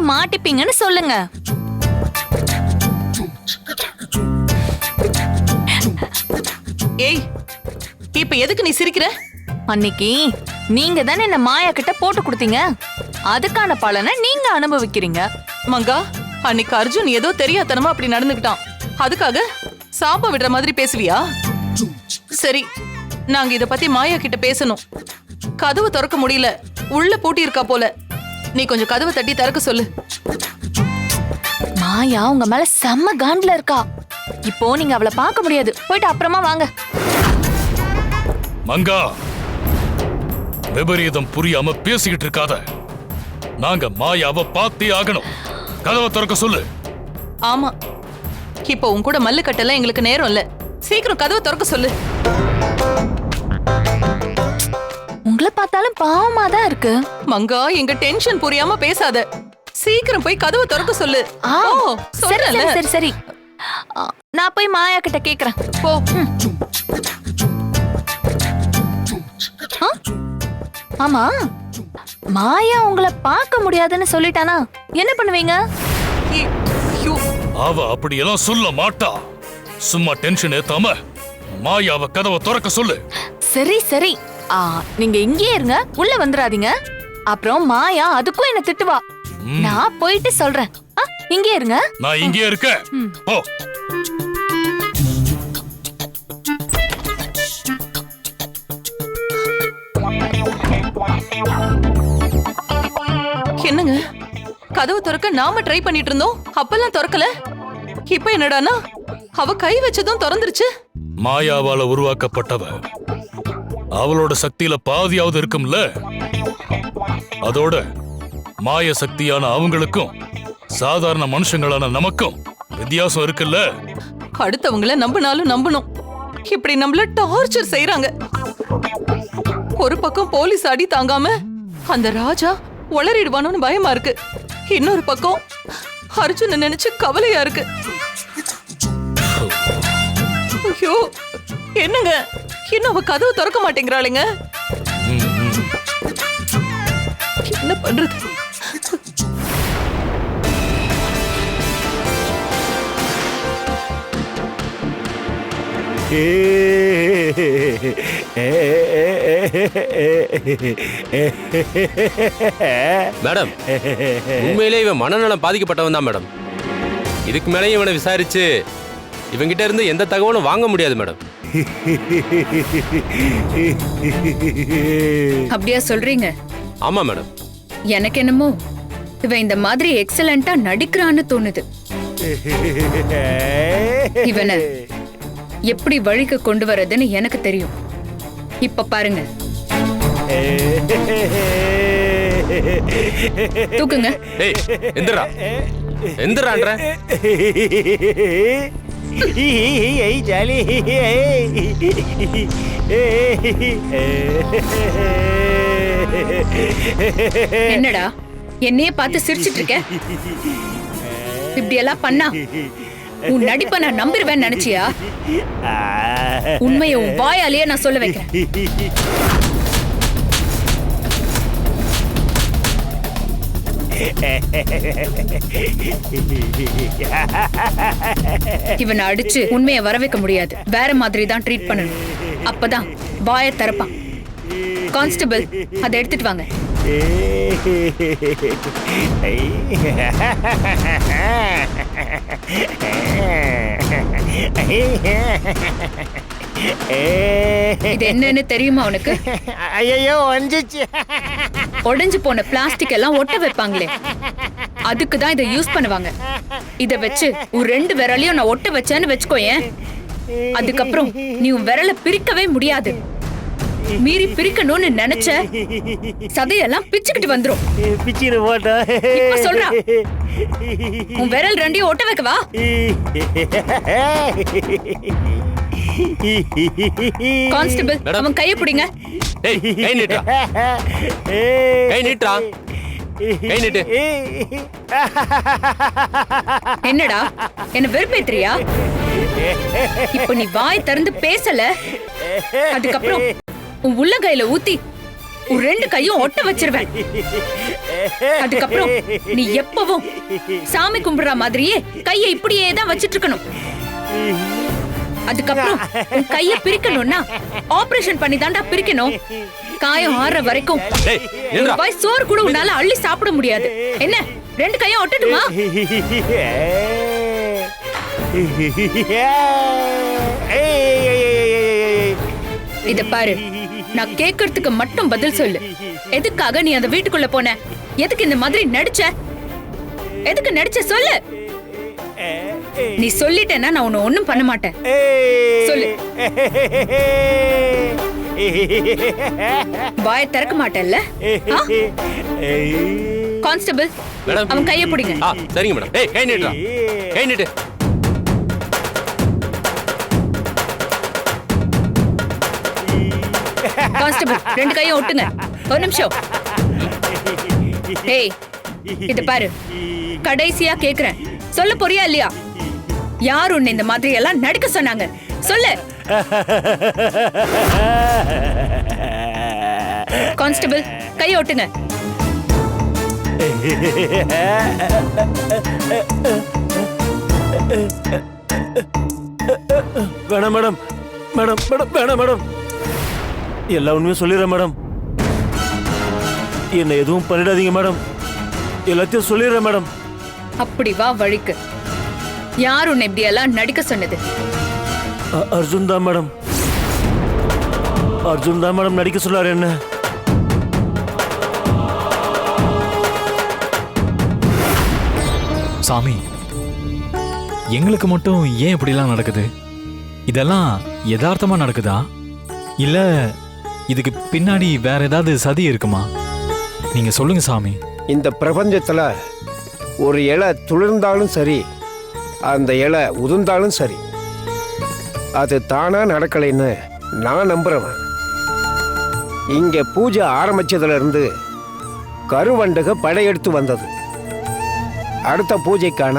மாட்டிப்பீங்கன்னு சொல்லுங்க. ஏய், இப்ப எதுக்கு நீ சிரிக்கிற? அன்னைக்கு நீங்க தானே என்ன மாயா கிட்ட போட்டு கொடுத்தீங்க, அதுக்கான பலனை நீங்க அனுபவிக்கிறீங்க. மங்கா, அன்னைக்கு அர்ஜுன் ஏதோ தெரியாதனமா அப்படி நடந்துக்கிட்டான். அதுக்காக சாப விடுற மாதிரி பேசுவியா? சரி, நாங்க இத பத்தி மாயா கிட்ட பேசணும். கதவு திறக்க முடியல, உள்ள பூட்டி இருக்கா போல. நீ கொஞ்சம் கதவை தட்டி திறக்க சொல்லு. மாயா உங்க மேல செம்ம காண்ட்ல இருக்கா. இப்போ நீங்க அவளை பார்க்க முடியாது, போயிட்டு அப்புறமா வாங்க. மங்கா, விபரீதம் புரியாம பேசிக்கிட்டு இருக்காத. நாங்க மாயாவை பார்த்தே ஆகணும். கதவை திறக்க சொல்லு. ஆமா, இப்போ உன் கூட மல்லு கட்டல எங்களுக்கு நேரம் இல்ல. சீக்கிரம் கதவை திறக்க சொல்லு. உங்களை பார்த்தாலும் பாவமா தான் இருக்கு. மங்கா, எங்க டென்ஷன் புரியாம பேசாத. சீக்கிரம் போய் கதவை திறக்க சொல்லு. சரி சரி சரி சரி, நான் போய் மாயா கிட்ட கேக்குறேன். போ. ஆமா, மாயா உங்களை பார்க்க முடியாதுன்னு சொல்லிட்டானா என்ன பண்ணுவீங்க? அவ அப்படியெல்லாம் சொல்ல மாட்டா. சும்மா டென்ஷன் ஏத்தாம மாயாவை கதவை திறக்க சொல்லு. சரி சரி, நீங்க இங்கே இருங்க, உள்ள வந்துடாதீங்க. அப்புறம் மாயா அதுக்கும் என்ன திட்டுவா. நான் போயிட்டு சொல்றேன். இங்கே இருங்க. நான் இங்கே இருக்கேன். போ. என்னங்க, கதவு திறக்க நாம ட்ரை பண்ணிட்டு இருந்தோம், அப்பெல்லாம் திறக்கல. இப்ப என்னடானா அவ கை வச்சதும் திறந்துருச்சு. மாயாவால உருவாக்கப்பட்டவ, அவளோட சக்தியில பாதியாவது இருக்கும்ல. அதோட மாய சக்தியான அவங்களுக்கும் சாதாரண மனுஷங்களான நமக்கும் வித்தியாசம் இருக்குல்ல. அடுத்தவங்கள நம்பினாலும் நம்பணும், இப்படி நம்மள டார்ச்சர் செய்யறாங்க. ஒரு பக்கம் போலீஸ் அடி தாங்காம அந்த ராஜா உளறிடுவானோன்னு பயமா இருக்கு. இன்னொரு பக்கம் அர்ஜுன நினைச்சு கவலையா இருக்கு. ஐயோ, என்னங்க, இன்னும் அவ கதவு திறக்க மாட்டேங்கிறாளுங்க. என்ன பண்றது? மேடம், உண்மையிலே இவன் மனநலம் பாதிக்கப்பட்டவன் தான் மேடம். இதுக்கு மேலே இவனை விசாரிச்சு இவங்கிட்ட இருந்து எந்த தகவலும் வாங்க முடியாது மேடம். அப்படியா சொல்றீங்க? ஆமா மேடம். எனக்கு என்னமோ இவன் இந்த மாதிரி எக்ஸலண்டா நடிக்கிறான்னு தோணுது. இவனை எப்படி வழிக்கு கொண்டு வரதுன்னு எனக்கு தெரியும். இப்ப பாருங்க. தூக்குங்க. ஏய், எந்திரா எந்திரான்ற. என்னடா என்னையே பார்த்து சிரிச்சிட்டு இருக்க? இப்படி எல்லாம் பண்ணா உன் நடிப்பை நான் நம்பிடுவேன்னு நினைச்சியா? உண்மையை உன் வாயாலேயே நான் சொல்ல வைக்கிறேன். இவனை அடிச்சு உண்மையை வர வைக்க முடியாது. வேற மாதிரி தான் ட்ரீட் பண்ணணும். அப்பதான் வாயை திறப்பான். கான்ஸ்டபிள், அதை எடுத்துட்டு வாங்க. இது என்னன்னு தெரியுமா உனக்கு? ஐயோ, வந்துச்சு. உடைஞ்சு போன பிளாஸ்டிக் எல்லாம் ஒட்ட வைப்பாங்களே, அதுக்குதான் இதை யூஸ் பண்ணுவாங்க. இத வச்சு ஒரு 2 விரலையும் நான் ஒட்ட வச்சேன்னு வச்சுக்கோயேன், அதுக்கப்புறம் நீ உன் விரலை பிரிக்கவே முடியாது. மீறி பிரிக்கணும்னு நினைச்ச சதையெல்லாம் பிச்சுக்கிட்டு வந்துரும். பிச்சிரு போட்டா. இப்ப சொல்றா, உன் விரல் 2ஐயும் ஒட்ட வைக்கவா? கான்ஸ்டபிள், அவன் கையை பிடிங்க. ஏய், கை நீட்டா. கை நீட்டா. கை நீட்டு. என்னடா, என்ன வெறுப்பேத்துறியா? இப்ப நீ வாய் திறந்து பேசல, அதுக்கப்புறம் உன் உள்ளங்கையில ஊத்தி உன் 2 கையும் ஒட்ட வச்சிருவேன். அதுக்கப்புறம் நீ எப்பவும் சாமி கும்பிடுற மாதிரியே கையை இப்படியே தான் வச்சிட்டு இருக்கணும். அதுக்கப்புறம் உன் கைய பிரிக்கணும்னா ஆபரேஷன் பண்ணி தாண்டா பிரிக்கணும். காயம் ஆறுற வரைக்கும் டேய், நில்றா. ஒரு வாய் சோறு கூட உன்னால அள்ளி சாப்பிட முடியாது. என்ன 2 கையும் ஒட்டட்டுமா? இத பாரு, நான் கேக்குறதுக்கு மட்டும் பதில் சொல்லு. எதுக்காக நீ அந்த வீட்டுக்குள்ள போன? எதுக்கு இந்த மாதிரி நடிச்ச? எதுக்கு நடிச்ச சொல்லு. நீ சொல்லிட்டேன்னா நான் உன்னை ஒண்ணும் பண்ண மாட்டேன். சொல்லு. வாயை திறக்க மாட்டேன்ல? Constable, madam. அவன் கையை பிடிங்க. சரிங்க மேடம். ஏய், கை நீட்டுடா. கை நீட்டு. கான்ஸ்டபிள், 2 கையும் ஒட்டுங்க. ஒரு நிமிஷம். ஏய், இத பாரு, கடைசியா கேக்குறேன், சொல்ல போறியா இல்லையா? யார் உன்னை இந்த மாதிரி எல்லாம் நடிக்க சொன்னாங்க? சொல்லு. கான்ஸ்டபிள், கையை ஒட்டுங்க. வேணாம் மேடம், மேடம் மேடம் வேணாம் மேடம், எல்லா உண்மையும் சொல்லிடுறேன் மேடம். என்ன எதுவும் பண்ணிடாதீங்க மேடம், எல்லாத்தையும் சொல்லிடுறேன் மேடம். அப்படி வா வழிக்கு. யார் உன்னை இப்படி எல்லாம் நடிக்க சொன்னது? அர்ஜுன் தான் மேடம். அர்ஜுன் தான் மேடம் நடிக்க சொன்னார் என்ன. சாமி, எங்களுக்கு மட்டும் ஏன் இப்படிலாம் நடக்குது? இதெல்லாம் யதார்த்தமா நடக்குதா இல்ல இதுக்கு பின்னாடி வேற ஏதாவது சதி இருக்குமா? நீங்க சொல்லுங்க சாமி. இந்த பிரபஞ்சத்துல ஒரு இலை துளிர்ந்தாலும் சரி, அந்த இலை உதிர்ந்தாலும் சரி, அது தானா நடக்கலைன்னு நான் நம்புறவன். இங்க பூஜை ஆரம்பிச்சதுல இருந்து கருவண்டுக படையெடுத்து வந்தது. அடுத்த பூஜைக்கான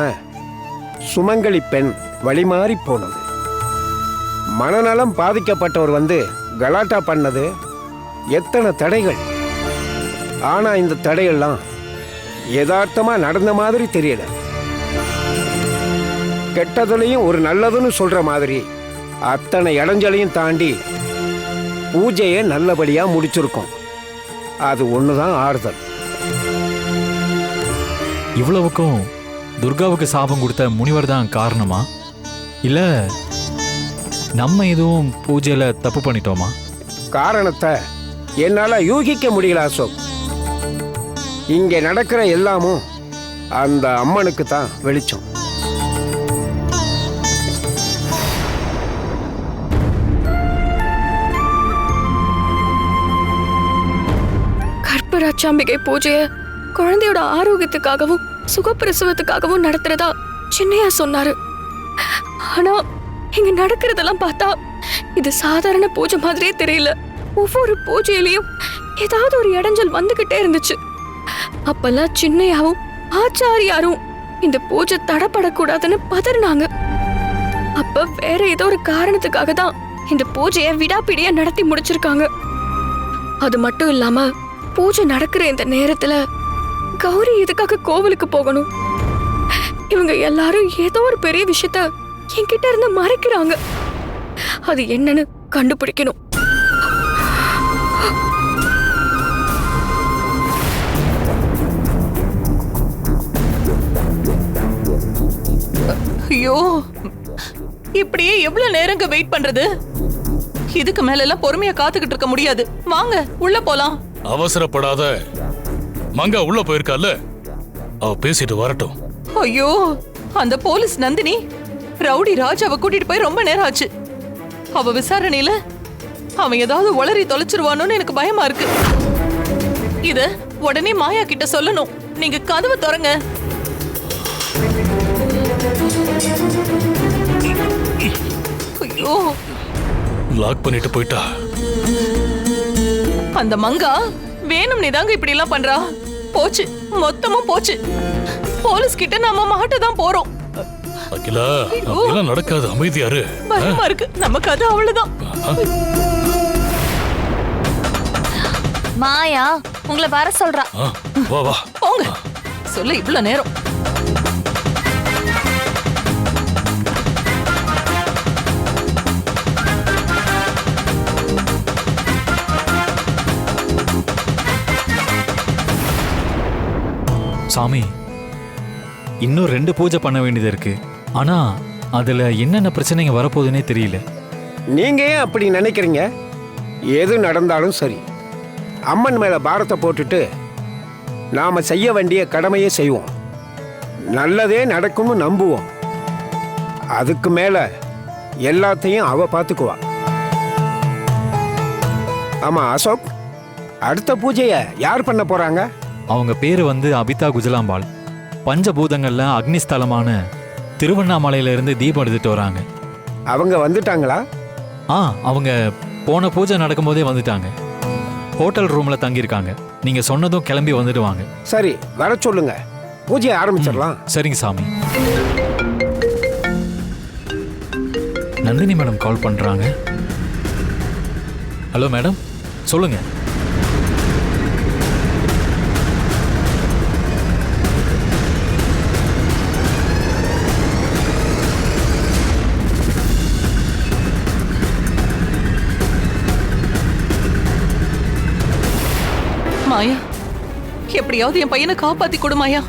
சுமங்கலி பெண் வழிமாறி போனது. மனநலம் பாதிக்கப்பட்டவர் வந்து கலாட்டா பண்ணது. எத்தனை தடைகள்! ஆனா இந்த தடையெல்லாம் யதார்த்தமா நடந்த மாதிரி தெரியல. கெட்டதுலையும் ஒரு நல்லதுன்னு சொல்ற மாதிரி அத்தனை இடைஞ்சலையும் தாண்டி பூஜையை நல்லபடியா முடிச்சிருக்கோம். அது ஒண்ணுதான் ஆறுதல். இவ்வளவுக்கும் துர்காவுக்கு சாபம் கொடுத்த முனிவர் தான் காரணமா இல்ல நம்ம எதுவும் பூஜையில தப்பு பண்ணிட்டோமா? காரணத்தை என்னால யூகிக்க முடியல அசோக். இங்க நடக்கிற எல்லாமும் அந்த அம்மனுக்கு தான் வெளிச்சம். கற்பராச்சாம்பிகை பூஜைய குழந்தையோட ஆரோக்கியத்துக்காகவும் சுகப்பிரசவத்துக்காகவும் நடத்துறதா சின்னையா சொன்னாரு. ஆனா இங்க நடக்கிறதெல்லாம் பார்த்தா இது சாதாரண பூஜை மாதிரியே தெரியல. ஒவ்வொரு பூஜையிலையும் ஏதாவது ஒரு இடைஞ்சல் வந்துகிட்டே இருந்துச்சு. அப்பெல்லாம் சின்னையாவும் ஆச்சாரியாரும் இந்த பூஜை தடைப்படக்கூடாதுன்னு பதறினாங்க. அப்ப வேற ஏதோ ஒரு காரணத்துக்காக தான் இந்த பூஜையை விடாப்பிடியா நடத்தி முடிச்சிருக்காங்க. அது மட்டும் இல்லாம பூஜை நடக்கிற இந்த நேரத்துல கௌரி எதுக்காக கோவிலுக்கு போகணும்? இவங்க எல்லாரும் ஏதோ ஒரு பெரிய விஷயத்த என்கிட்ட இருந்து மறைக்கிறாங்க. அது என்னன்னு கண்டுபிடிக்கணும். ஐயோ, இப்படியே எவ்வளவு நேரங்க வெயிட் பண்றது? இதுக்கு மேல எல்லாம் பொறுமையா காத்துக்கிட்டு இருக்க முடியாது. வாங்க உள்ள போலாம். அவசரப்படாத. மங்கா உள்ள போயிருக்கால, அவ பேசிட்டு வரட்டும். ஐயோ, அந்த போலீஸ் நந்தினி ரவுடி ராஜாவை கூட்டிட்டு போய் ரொம்ப நேரம் ஆச்சு. அவ விசாரணையில அவன் ஏதாவது உளறி தொலைச்சிருவானோன்னு எனக்கு பயமா இருக்கு. இத உடனே மாயா கிட்ட சொல்லணும். நீங்க கதவை திறங்க. ஐயோ, லாக் பண்ணிட்டு போயிட்டா. அந்த மங்கா வேணும் நீதாங்க இப்படி எல்லாம் பண்றா. போச்சு, மொத்தமும் போச்சு. போலீஸ் கிட்ட நாம மாட்டதான் போறோம். அகிலா, அப்படிலாம் நடக்காது. அமைதியாரு. பயமா இருக்கு. நம்ம கதை அவ்வளவுதான். மாயா உங்களை வர சொல்றா. ஆ, வா வா. போங்க. சொல்ல இவ்வளவு நேரம். சாமி, இன்னும் 2 பூஜை பண்ண வேண்டியது இருக்கு. ஆனா அதுல என்னென்ன பிரச்சனைங்க வரப்போகுதுன்னே தெரியல. நீங்க ஏன் அப்படி நினைக்கிறீங்க? எது நடந்தாலும் சரி, அம்மன் மேல பாரத்தை போட்டுட்டு நாம செய்ய வேண்டிய கடமையை செய்வோம். நல்லதே நடக்கும்னு நம்புவோம். அதுக்கு மேல எல்லாத்தையும் அவ பார்த்துக்குவா. ஆமா அசோக், அடுத்த பூஜையை யார் பண்ண போறாங்க? அவங்க பேரு வந்து அபிதா குஜலாம்பாள். பஞ்சபூதங்கள்ல அக்னிஸ்தலமான திருவண்ணாமலையில இருந்து தீபம் எடுத்துட்டு வராங்க. அவங்க வந்துட்டாங்களா? அவங்க போன பூஜை நடக்கும்போதே வந்துட்டாங்க. ஹோட்டல் ரூம்ல தங்கியிருக்காங்க. நீங்க சொன்னதும் கிளம்பி வந்துடுவாங்க. சரி, வர சொல்லுங்க, பூஜையை ஆரம்பிச்சிடலாம். சரிங்க சாமி. நந்தினி மேடம் கால் பண்றாங்க. ஹலோ மேடம், சொல்லுங்க. மாயா, எப்படியாவது என் பையனை காப்பாத்தி கொடு மாயா.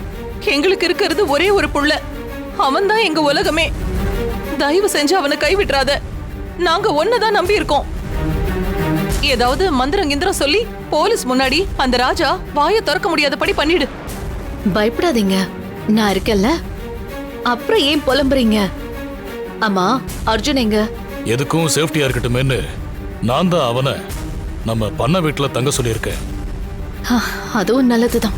எங்களுக்கு இருக்கிறது ஒரே ஒரு புள்ள. அவன் தான் எங்க உலகமே. தயவு செஞ்சு அவனை கைவிட்டுறாத. நாங்க ஒன்னதான் நம்பி இருக்கோம். ஏதாவது மந்திரம் கிந்திரம் சொல்லி போலீஸ் முன்னாடி அந்த ராஜா வாயை திறக்க முடியாதபடி பண்ணிடு. பயப்படாதீங்க, நான் இருக்கேன்ல. அப்புறம் ஏன் புலம்புறீங்க? ஆமா, அர்ஜுன் எங்க? எதுக்கும் சேஃப்டியா இருக்கட்டுமேன்னு நான் தான் அவனை நம்ம பண்ண வீட்டுல தங்க சொல்லியிருக்கேன். அதுவும் நல்லதுதான்.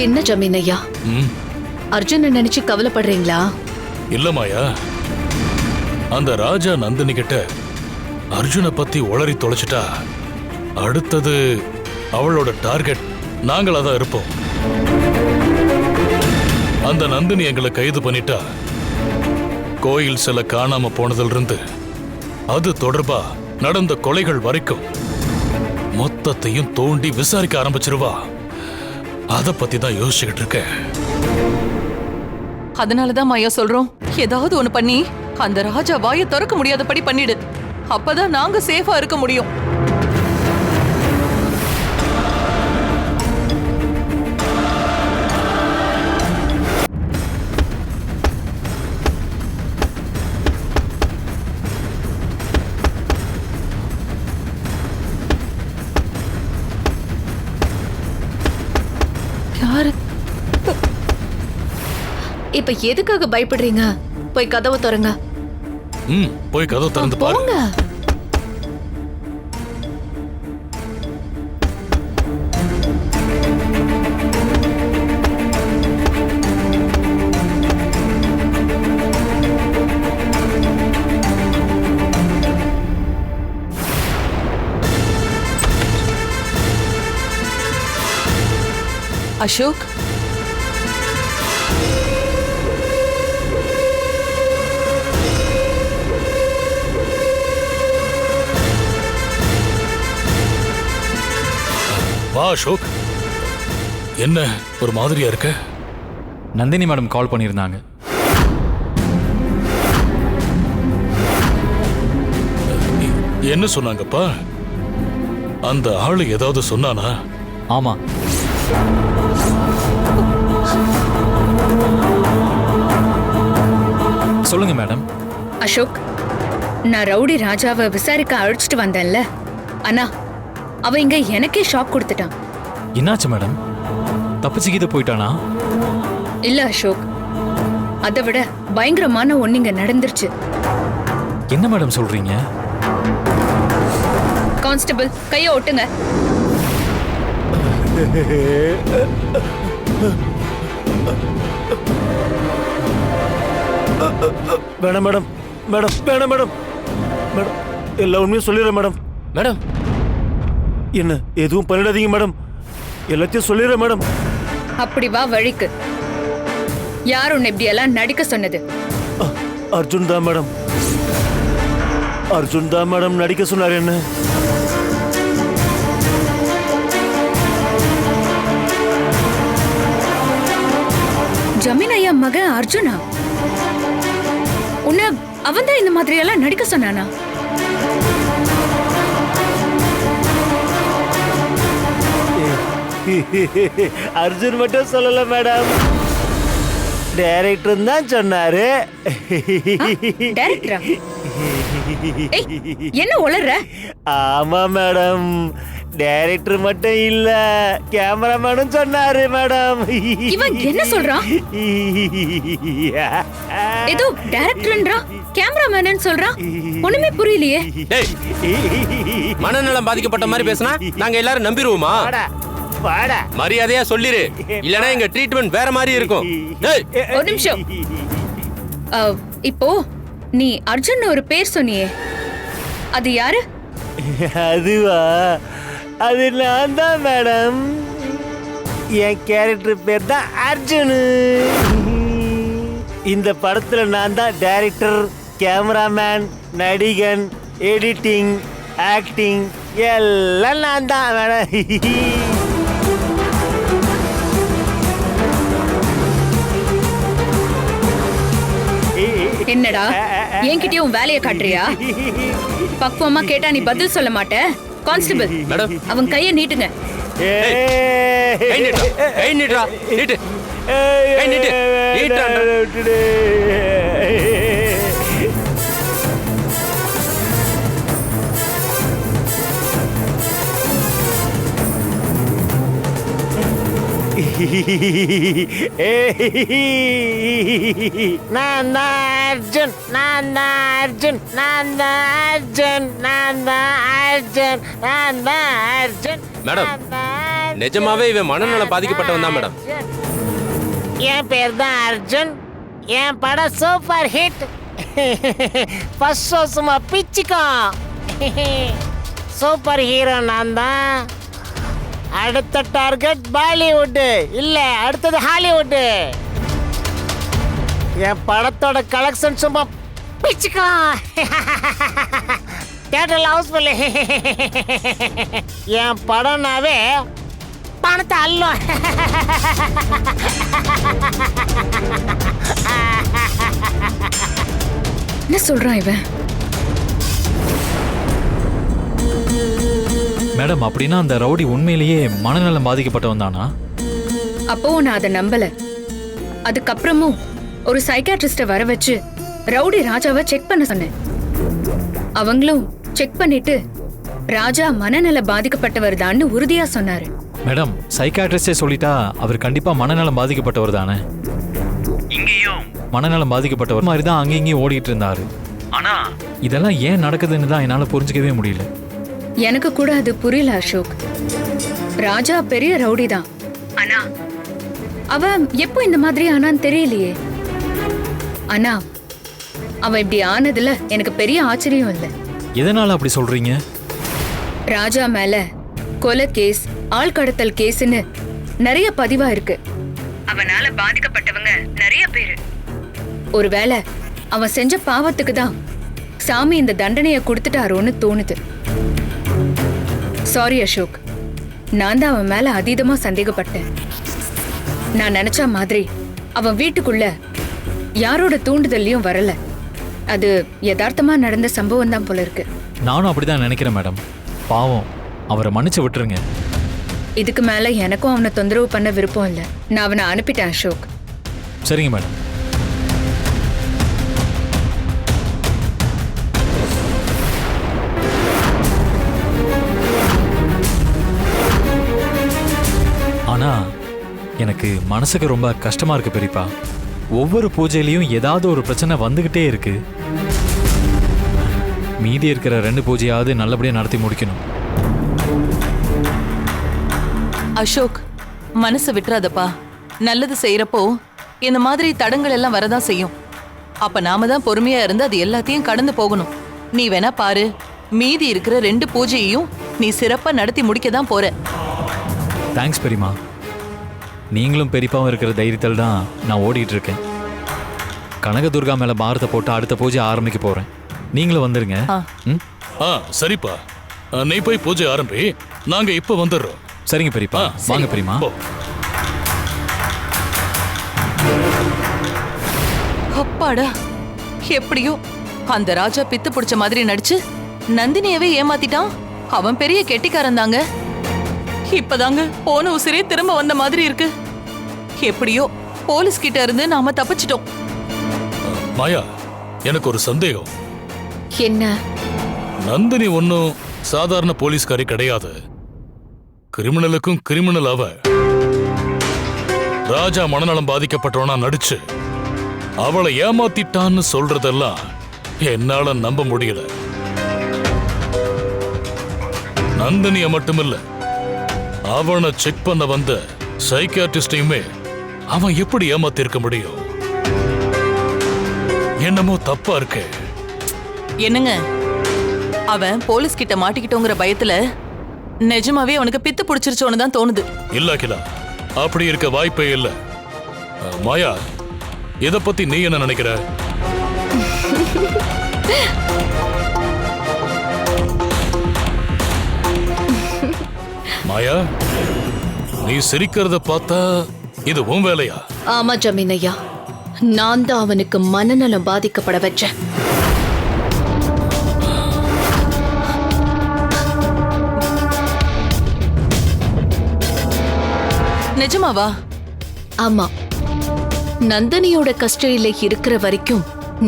என்ன ஜமீன் ஐயா, அர்ஜுன நினைச்சு கவலைப்படுறீங்களா? இல்ல மாயா, அந்த ராஜா நந்தினி கிட்ட அர்ஜுனை பத்தி உளறி தொலைச்சிட்டா அடுத்தது அவளோட டார்கெட் நாங்களா தான் இருப்போம். அந்த நந்தினி எங்களை கைது பண்ணிட்டா கோயில் சில காணாம போனதுல இருந்து அது தொடர்பா நடந்த கொலைகள் வரைக்கும் மொத்தத்தையும் தோண்டி விசாரிக்க ஆரம்பிச்சிருவா. அத பத்தி தான் யோசிச்சுக்கிட்டு இருக்கேன். அதனாலதான் மாயா சொல்றோம், ஏதாவது ஒண்ணு பண்ணி அந்த ராஜா வாயை திறக்க முடியாதபடி பண்ணிடு. அப்பதான் நாங்க சேஃபா இருக்க முடியும். யாரு? இப்ப எதுக்காக பயப்படுறீங்க? போய் கதவை திறங்க. போய் கதவு திறந்து பாருங்க. போங்க. அசோக், வா அசோக். என்ன ஒரு மாதிரியா இருக்க? நந்தினி மேடம் கால் பண்ணியிருந்தாங்க. என்ன சொன்னாங்கப்பா? அந்த ஆளு ஏதாவது சொன்னானா? ஆமா, சொல்லுங்க மேடம். அசோக், நான் ரவுடி ராஜாவை விசாரிக்க அழைச்சிட்டு வந்தேன்ல, ஆனா அவ இங்க எனக்கே ஷாக் கொடுத்துட்டான். என்னாச்சு மேடம்? தப்பிச்சுக்கிட்டு போயிட்டானா? இல்ல அசோக், அதை விட பயங்கரமான ஒண்ணு இங்க நடந்துருச்சு. என்ன மேடம் சொல்றீங்க? கான்ஸ்டபிள், கையை ஒட்டுங்க. வேணாம் மேடம், மேடம் வேணாம் மேடம், மேடம் எல்லா உண்மையும் சொல்லிடுறேன் மேடம். மேடம் என்ன எதுவும் பண்ணிடாதீங்க மேடம், எல்லாத்தையும் சொல்லிடுறேன் மேடம். அப்படி வா வழிக்கு. யார் உன்னை இப்படி எல்லாம் நடிக்க சொன்னது? அர்ஜுன் தான் மேடம். அர்ஜுன் தான் மேடம் நடிக்க சொன்னார் என்ன. ஜமீன் ஐயா மகன் அர்ஜுனா? உன்னை அவன் தான் இந்த மாதிரி எல்லாம் நடிக்க சொன்னானா? அர்ஜுன் மட்டும் சொல்லல மேடம், டைரக்டர் தான் சொன்னாரு. டைரக்டரா? ஏய், என்ன உளற? ஆமா மேடம், டைரக்டர் மட்டும் இல்ல கேமராமேனும் சொன்னாரு மேடம். இவன் என்ன சொல்றான்? ஏதோ டைரக்டர்ன்றா கேமராமேன் சொல்றான். ஒண்ணுமே புரியலையே. டேய், மனநலம் பாதிக்கப்பட்ட மாதிரி பேசினா நாங்க எல்லாரும் நம்பிடுவோமா? மரியாதையா சொல்லிரு, இல்லனா எங்க ட்ரீட்மெண்ட் வேற மாதிரி இருக்கும். டேய், ஒரு நிமிஷம். இப்போ நீ அர்ஜுன் ஒரு பேர் சொன்னியே, அது யாரு? அதுவா? அது நான் தான் மேடம். என் கேரக்டர் பேர் தான் அர்ஜுன். இந்த படத்துல நான் தான் டைரக்டர், கேமராமேன், நடிகன், எடிட்டிங், ஆக்டிங் எல்லாம் நான் தான் மேடம். என்னடா என்கிட்டயும் வேலையை காட்டுறியா? பக்குவமா கேட்டா நீ பதில் சொல்ல மாட்ட. கான்ஸ்டபிள் மேடம், அவன் கையை நீட்டுங்க. கை நீட்டுடா, கை நீட்டுடா, நீட்டு, கை நீட்டு, நீட்டுடா. நான் தான் அர்ஜுன், நான் தான் அர்ஜுன், நான் தான் அர்ஜுன், நான் தான் அர்ஜுன், நான் தான் அர்ஜுன். மேடம், நிஜமாவே இவன் மனநலம் பாதிக்கப்பட்டவன் தான் மேடம். என் பேர் தான் அர்ஜுன். என் படம் சூப்பர் ஹிட். ஃபர்ஸ்ட் ஷோ சும்மா பிச்சுக்கும். சூப்பர் ஹீரோ நான் தான். அடுத்த டார்கெட் பாலிவுட் இல்ல, அடுத்தது ஹாலிவுட். என் படத்தோட கலெக்ஷன் சும்மா பிச்சுக்கலாம். தியேட்டர்ல ஹவுஸ்ஃபுல். என் படம்னாவே பணத்தை அள்ளும். என்ன சொல்றான் இவன்? மேடம், அப்படின்னா அந்த ரவுடி உண்மையிலேயே மனநலம் பாதிக்கப்பட்டவன் தானா? அப்பவும் நான் அதை நம்பல. அதுக்கப்புறமும் ஒரு சைக்காட்ரிஸ்ட வர வச்சு ரவுடி ராஜாவை செக் பண்ண சொன்னேன். அவங்களும் செக் பண்ணிட்டு ராஜா மனநல பாதிக்கப்பட்டவர் தான் உறுதியா சொன்னாரு. மேடம், சைக்காட்ரிஸ்டே சொல்லிட்டா அவர் கண்டிப்பா மனநலம் பாதிக்கப்பட்டவர் தானே? இங்கேயும் மனநலம் பாதிக்கப்பட்டவர் மாதிரி தான் அங்கேயும் ஓடிட்டு இருந்தாரு. ஆனா இதெல்லாம் ஏன் நடக்குதுன்னு தான் என்னால புரிஞ்சுக்கவே முடியல. எனக்கு கூட அது புரியல அசோக். ராஜா பெரிய ரவுடி தான், ஆனா அவன் எப்போ இந்த மாதிரி ஆனான்னு தெரியலையே. ஆனா அவன் இப்படி ஆனதுல எனக்கு பெரிய ஆச்சரியம் இல்லை. எதனால அப்படி சொல்றீங்க? ராஜா மேல கொலை கேஸ், ஆள் கடத்தல் கேஸ்னு நிறைய பதிவா இருக்கு. அவனால பாதிக்கப்பட்டவங்க நிறைய பேரு. ஒருவேளை அவன் செஞ்ச பாவத்துக்கு தான் சாமி இந்த தண்டனையை கொடுத்துட்டாரோன்னு தோணுது. சாரி அசோக், நான் தான் அவன் மேல அதீதமா சந்தேகப்பட்டேன். நான் நினைச்ச மாதிரி அவன் வீட்டுக்குள்ள யாரோட தூண்டுதல்லையும் வரல. அது யதார்த்தமா நடந்த சம்பவம் தான் போல இருக்கு. நானும் அப்படிதான் நினைக்கிறேன் மேடம். பாவம், அவரை மன்னிச்சு விட்டுருங்க. இதுக்கு மேல எனக்கும் அவனை தொந்தரவு பண்ண விருப்பம் இல்லை. நான் அவனை அனுப்பிட்டேன் அசோக். சரிங்க மேடம். ஆனா எனக்கு மனசுக்கு ரொம்ப கஷ்டமா இருக்கு பெரியப்பா. ஒவ்வொரு பூஜையிலையும் ஏதாவது ஒரு பிரச்சனை வந்துகிட்டே இருக்கு. மீதி இருக்கிற 2 பூஜையாவது நல்லபடியா நடத்தி முடிக்கணும். அசோக், மனசை விட்டுறாதப்பா. நல்லது செய்யறப்போ இந்த மாதிரி தடங்கள் எல்லாம் வரதான் செய்யும். அப்ப நாம தான் பொறுமையா இருந்து அது எல்லாத்தையும் கடந்து போகணும். நீ வேணா பாரு, மீதி இருக்கிற 2 பூஜையையும் நீ சிறப்பா நடத்தி முடிக்க தான் போற. தேங்க்ஸ் பெரியமா. நீங்களும் பெரியப்பாவும் இருக்கிற தைரியத்தில் தான் நான் ஓடிட்டு இருக்கேன். கனகதுர்கா மேல பாரத்தை போட்டு அடுத்த பூஜை ஆரம்பிக்க போறேன். நீங்களும் வந்துருங்க. ம்? சரிப்பா. நீ போய் பூஜை ஆரம்பி, நாங்க இப்ப வந்துடுறோம். சரிங்க பெரியப்பா. வாங்க பெரியமா. போ. அப்பாடா, எப்படியோ அந்த ராஜா பித்து பிடிச்ச மாதிரி நடிச்சு நந்தினியவே ஏமாத்திட்டான். அவன் பெரிய கெட்டிக்காரன் தாங்க. இப்பதாங்க போன உசிரே திரும்ப வந்த மாதிரி இருக்கு. எப்படியோ போலீஸ் கிட்ட இருந்து நாம தப்பிச்சிட்டோம். மாயா, எனக்கு ஒரு சந்தேகம். என்ன? நந்தினி ஒன்னும் சாதாரண போலீஸ்காரி கிடையாது. கிரிமினலுக்கும் கிரிமினல் அவ. ராஜா மனநலம் பாதிக்கப்பட்டவனா நடிச்சு அவளை ஏமாத்திட்டான்னு சொல்றதெல்லாம் என்னால நம்ப முடியல. நந்தினிய மட்டுமில்ல, அவனை செக் பண்ண வந்த சைக்கியாட்ரிஸ்டையுமே அவன் எப்படி ஏமாத்திருக்க முடியும்? என்னமோ தப்பா இருக்கு. என்னங்க, அவன் போலீஸ் கிட்ட மாட்டிக்கிட்டோங்கிற பயத்துல நிஜமாவே அவனுக்கு பித்து பிடிச்சிருச்சோன்னு தான் தோணுது. இல்ல கிலா, அப்படி இருக்க வாய்ப்பே இல்ல. மாயா, இத பத்தி நீ என்ன நினைக்கிற? மாயா, நீ சிரிக்கிறத பார்த்தா இது உன் வேலையா? ஆமா ஜமீனையா, நான் தான் அவனுக்கு மனநலம் பாதிக்கப்பட வச்சேன். நிஜமாவா? ஆமா, நந்தினியோட கஸ்டடியில இருக்கிற வரைக்கும்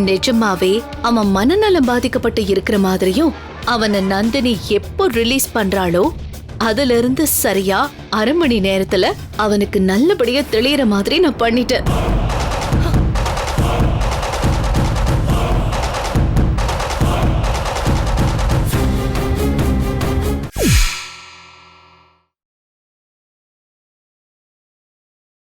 நிஜமாவே அவன் மனநலம் பாதிக்கப்பட்டு இருக்கிற மாதிரியும், அவனை நந்தினி எப்போ ரிலீஸ் பண்றாளோ அதுல இருந்து சரியா 1/2 மணி நேரத்துல அவனுக்கு நல்லபடியா தெளியற மாதிரி நான் பண்ணிட்டேன்.